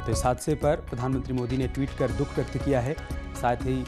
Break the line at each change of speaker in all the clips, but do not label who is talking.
तो इस हादसे पर प्रधानमंत्री मोदी ने ट्वीट कर दुख व्यक्त किया है। साथ ही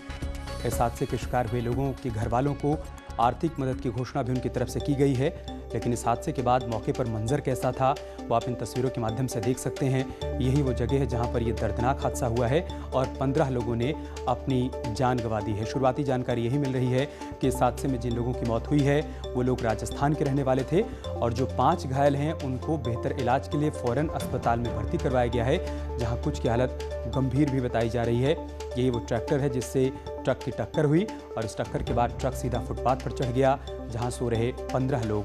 इस हादसे के शिकार हुए लोगों के घर वालों को आर्थिक मदद की घोषणा भी उनकी तरफ से की गई है। लेकिन इस हादसे के बाद मौके पर मंजर कैसा था वो आप इन तस्वीरों के माध्यम से देख सकते हैं। यही वो जगह है जहां पर ये दर्दनाक हादसा हुआ है और 15 लोगों ने अपनी जान गंवा दी है। शुरुआती जानकारी यही मिल रही है कि इस हादसे में जिन लोगों की मौत हुई है वो लोग राजस्थान के रहने वाले थे और जो 5 घायल हैं उनको बेहतर इलाज के लिए फौरन अस्पताल में भर्ती करवाया गया है, जहाँ कुछ की हालत गंभीर भी बताई जा रही है। यही वो ट्रैक्टर है जिससे ट्रक की टक्कर हुई और इस टक्कर के बाद ट्रक सीधा फुटपाथ पर चढ़ गया, जहां सो रहे 15 लोग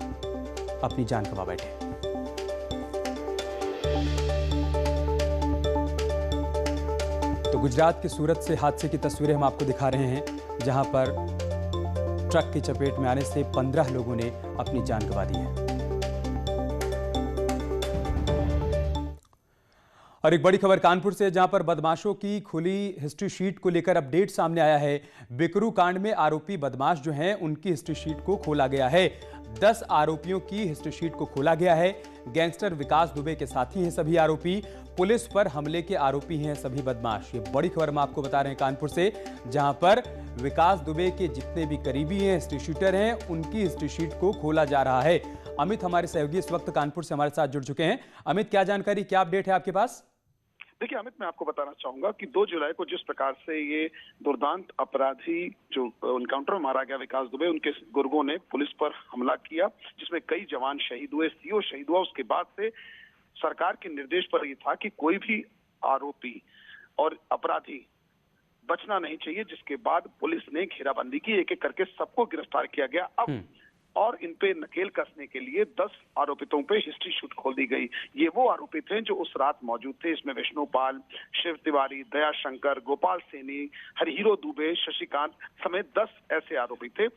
अपनी जान गंवा बैठे। तो गुजरात के सूरत से हादसे की तस्वीरें हम आपको दिखा रहे हैं, जहां पर ट्रक की चपेट में आने से 15 लोगों ने अपनी जान गंवा दी है। और एक बड़ी खबर कानपुर से, जहां पर बदमाशों की खुली हिस्ट्री शीट को लेकर अपडेट सामने आया है। बिकरू कांड में आरोपी बदमाश जो हैं उनकी हिस्ट्री शीट को खोला गया है। 10 आरोपियों की हिस्ट्री शीट को खोला गया है। गैंगस्टर विकास दुबे के साथी हैं सभी आरोपी। पुलिस पर हमले के आरोपी हैं सभी बदमाश। ये बड़ी खबर हम आपको बता रहे हैं कानपुर से, जहां पर विकास दुबे के जितने भी करीबी हैं, हिस्ट्री शीटर हैं, उनकी हिस्ट्री शीट को खोला जा रहा है। अमित हमारे सहयोगी इस वक्त कानपुर से हमारे साथ जुड़ चुके हैं। अमित, क्या जानकारी, क्या अपडेट है आपके पास?
देखिए अमित, मैं आपको बताना चाहूंगा कि 2 जुलाई को जिस प्रकार से ये दुर्दांत अपराधी जो एनकाउंटर में मारा गया विकास दुबे, उनके गुर्गों ने पुलिस पर हमला किया जिसमें कई जवान शहीद हुए, सीओ शहीद हुआ। उसके बाद से सरकार के निर्देश पर यह था कि कोई भी आरोपी और अपराधी बचना नहीं चाहिए, जिसके बाद पुलिस ने घेराबंदी की, एक एक करके सबको गिरफ्तार किया गया। अब और इन पे नकेल कसने के लिए 10 आरोपितों पे हिस्ट्री शीट खोल दी गई। ये वो आरोपी थे जो उस रात मौजूद थे। इसमें विष्णुपाल, शिव तिवारी, दया शंकर, गोपाल सैनी, हरिहीरो दुबे, शशिकांत समेत 10 ऐसे आरोपी थे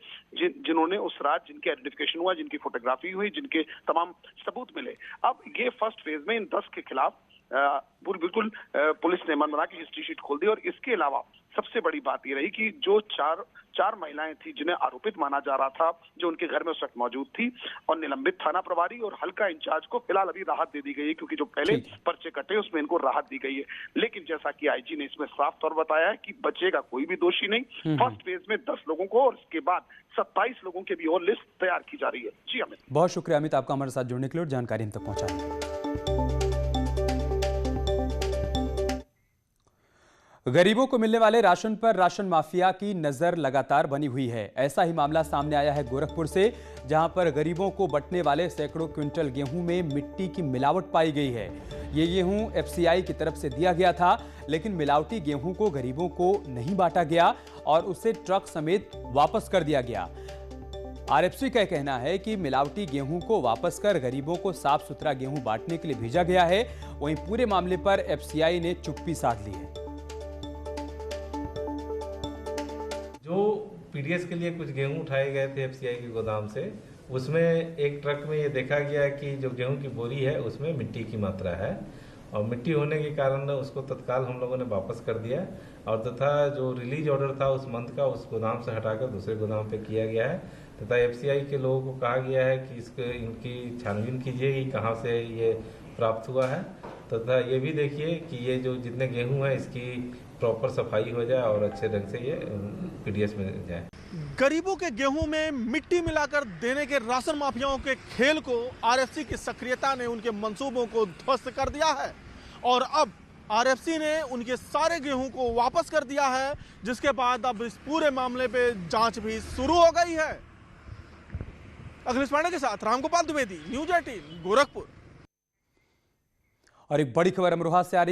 जिन्होंने उस रात, जिनकी आइडेंटिफिकेशन हुआ, जिनकी फोटोग्राफी हुई, जिनके तमाम सबूत मिले। अब ये फर्स्ट फेज में इन 10 के खिलाफ बिल्कुल पुलिस ने मन बना के हिस्ट्री शीट खोल दी। और इसके अलावा सबसे बड़ी बात ये रही कि जो चार महिलाएं थी जिन्हें आरोपित माना जा रहा था, जो उनके घर में उस वक्त मौजूद थी, और निलंबित थाना प्रभारी और हल्का इंचार्ज को फिलहाल अभी राहत दे दी गई है, क्योंकि जो पहले पर्चे कटे उसमें इनको राहत दी गई है। लेकिन जैसा कि आईजी ने इसमें साफ तौर बताया है कि बचेगा कोई भी दोषी नहीं। फर्स्ट फेज में 10 लोगों को और इसके बाद 27 लोगों की भी और लिस्ट तैयार की जा रही है। जी अमित,
बहुत शुक्रिया अमित, आपका हमारे साथ जुड़ने के लिए और जानकारी हम तक पहुंचाने। गरीबों को मिलने वाले राशन पर राशन माफिया की नजर लगातार बनी हुई है। ऐसा ही मामला सामने आया है गोरखपुर से, जहां पर गरीबों को बंटने वाले सैकड़ों क्विंटल गेहूं में मिट्टी की मिलावट पाई गई है। ये गेहूं एफसीआई की तरफ से दिया गया था, लेकिन मिलावटी गेहूं को गरीबों को नहीं बांटा गया और उसे ट्रक समेत वापस कर दिया गया। आरएफसी का कहना है कि मिलावटी गेहूं को वापस कर गरीबों को साफ सुथरा गेहूं बांटने के लिए भेजा गया है। वहीं पूरे मामले पर एफसीआई ने चुप्पी साध ली है।
जो पीडीएस के लिए कुछ गेहूं उठाए गए थे एफसीआई के गोदाम से, उसमें एक ट्रक में ये देखा गया कि जो गेहूं की बोरी है उसमें मिट्टी की मात्रा है और मिट्टी होने के कारण उसको तत्काल हम लोगों ने वापस कर दिया और तथा जो रिलीज ऑर्डर था उस मंथ का उस गोदाम से हटाकर दूसरे गोदाम पे किया गया है। तथा एफसीआई के लोगों को कहा गया है कि इनकी छानबीन कीजिए कि कहाँ से ये प्राप्त हुआ है, तथा ये भी देखिए कि ये जो जितने गेहूं है इसकी प्रॉपर सफाई हो जाए और अच्छे ढंग से ये पीडीएस में जाए।
गरीबों के गेहूं में मिट्टी मिलाकर देने के राशन माफियाओं के खेल को आरएफसी की सक्रियता ने उनके मंसूबों को ध्वस्त कर दिया है और अब आरएफसी ने उनके सारे गेहूं को वापस कर दिया है, जिसके बाद अब इस पूरे मामले पे जांच भी शुरू हो गई है। अखिलेश पांडे के साथ रामगोपाल द्विवेदी, न्यूज़ 18 गोरखपुर।
और एक बड़ी खबर अमरोहा से आ रही